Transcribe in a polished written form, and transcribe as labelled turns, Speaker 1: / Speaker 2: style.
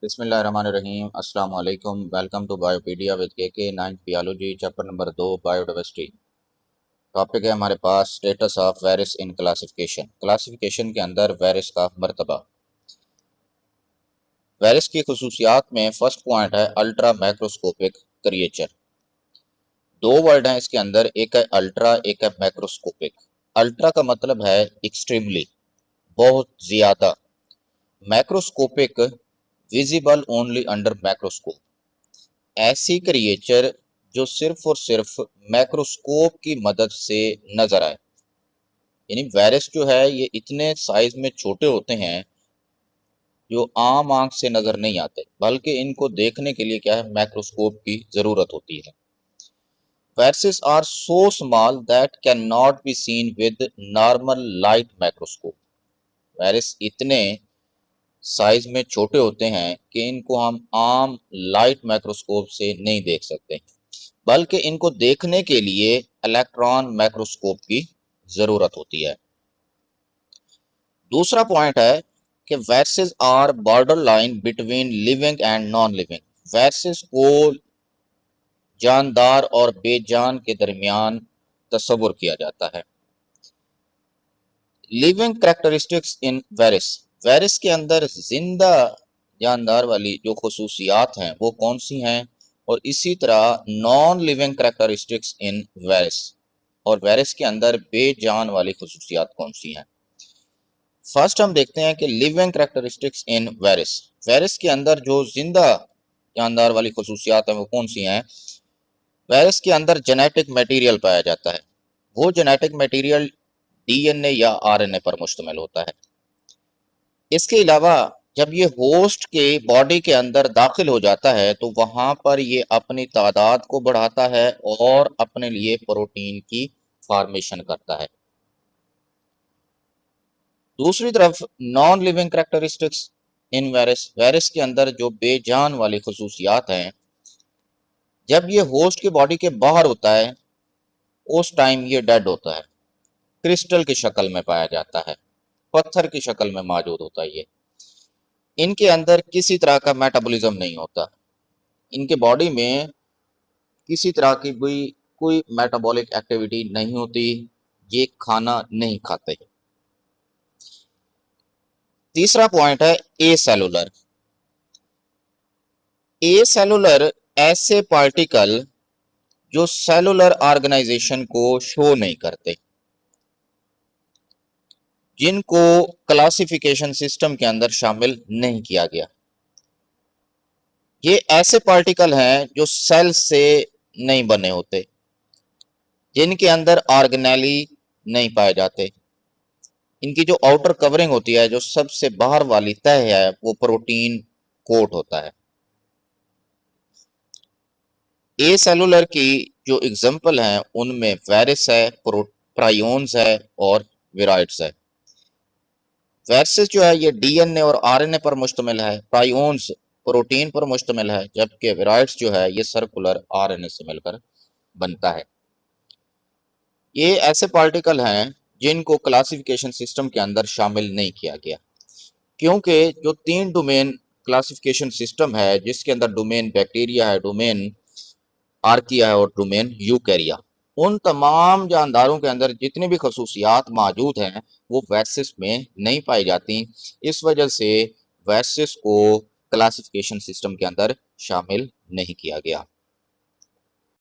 Speaker 1: बिस्मिल्लाहिर्रहमानिर्रहीम अस्सलाम वालेकुम। वेलकम टू बायोपीडिया विद के 9th biology chapter number 2 biodiversity. Topic है हमारे पास status of virus in classification. Classification के अंदर वायरस का मर्तबा। वायरस की खसूसियात में फर्स्ट पॉइंट है अल्ट्रा मैक्रोस्कोपिक क्रिएचर। दो वर्ड हैं इसके अंदर, एक है अल्ट्रा, एक है मैक्रोस्कोपिक। अल्ट्रा का मतलब है एक्सट्रीमली, बहुत ज्यादा। Macroscopic, visible only under macroscope. ऐसी क्रिएचर जो सिर्फ और सिर्फ मैक्रोस्कोप की मदद से नजर आए। यानी वायरस जो है ये इतने साइज में छोटे होते हैं जो आम आंख से नजर नहीं आते, बल्कि इनको देखने के लिए क्या है, मैक्रोस्कोप की जरूरत होती है। Viruses are so small that can not be seen with normal light microscope. Virus इतने साइज में छोटे होते हैं कि इनको हम आम लाइट माइक्रोस्कोप से नहीं देख सकते, बल्कि इनको देखने के लिए इलेक्ट्रॉन माइक्रोस्कोप की जरूरत होती है। दूसरा पॉइंट है कि viruses are border line between living and non living. Viruses को जानदार और बेजान के दरमियान तस्वुर किया जाता है। Living characteristics in virus. Virus के अंदर जिंदा जानदार वाली जो खसूसियात हैं वो कौन सी हैं, और इसी तरह non living characteristics in virus, और वायरस के अंदर बेजान वाली खसूसियात कौन सी हैं। फर्स्ट हम देखते हैं कि living characteristics in virus. Virus के अंदर जो जिंदा जानदार वाली खसूसियात हैं वो कौन सी हैं। वायरस के अंदर जेनेटिक मटेरियल पाया जाता है। वो जेनेटिक मटेरियल डीएनए या आरएनए पर मुश्तमिल होता है। इसके अलावा जब ये होस्ट के बॉडी के अंदर दाखिल हो जाता है तो वहां पर ये अपनी तादाद को बढ़ाता है और अपने लिए प्रोटीन की फॉर्मेशन करता है। दूसरी तरफ non living characteristics in virus. Virus के अंदर जो बेजान वाली खसूसियात हैं, जब ये होस्ट की बॉडी के बाहर होता है उस टाइम ये डेड होता है, क्रिस्टल की शक्ल में पाया जाता है, पत्थर की शक्ल में मौजूद होता है। ये इनके अंदर किसी तरह का मेटाबॉलिज्म नहीं होता, इनके बॉडी में किसी तरह की भी कोई मेटाबॉलिक एक्टिविटी नहीं होती, ये खाना नहीं खाते। तीसरा पॉइंट है ए सेलुलर। ए सेलुलर ऐसे पार्टिकल जो सेलुलर ऑर्गेनाइजेशन को शो नहीं करते, जिनको क्लासिफिकेशन सिस्टम के अंदर शामिल नहीं किया गया। ये ऐसे पार्टिकल हैं जो सेल से नहीं बने होते, जिनके अंदर ऑर्गेनेली नहीं पाए जाते। इनकी जो आउटर कवरिंग होती है, जो सबसे बाहर वाली तह है, वो प्रोटीन कोट होता है। ए सेलुलर की जो एग्जांपल हैं उनमें वायरस है, प्रायोन्स है और विराइड्स है। वायरसेस जो है ये डीएनए और आरएनए पर मुश्तमिल है, प्रायोन्स प्रोटीन पर मुश्तमिल है, जबकि विराइड्स जो है ये सर्कुलर आरएनए से मिलकर बनता है। ये ऐसे पार्टिकल हैं जिनको क्लासिफिकेशन सिस्टम के अंदर शामिल नहीं किया गया, क्योंकि जो 3 डोमेन क्लासिफिकेशन सिस्टम है, जिसके अंदर डोमेन बैक्टीरिया है, डोमेन आर्किया है और डोमेन यूकैरिया, उन तमाम जानदारों के अंदर जितनी भी खसूसियात मौजूद हैं वो वायरसेस में नहीं पाई जाती। इस वजह से वायरसेस को क्लासिफिकेशन सिस्टम के अंदर शामिल नहीं किया गया।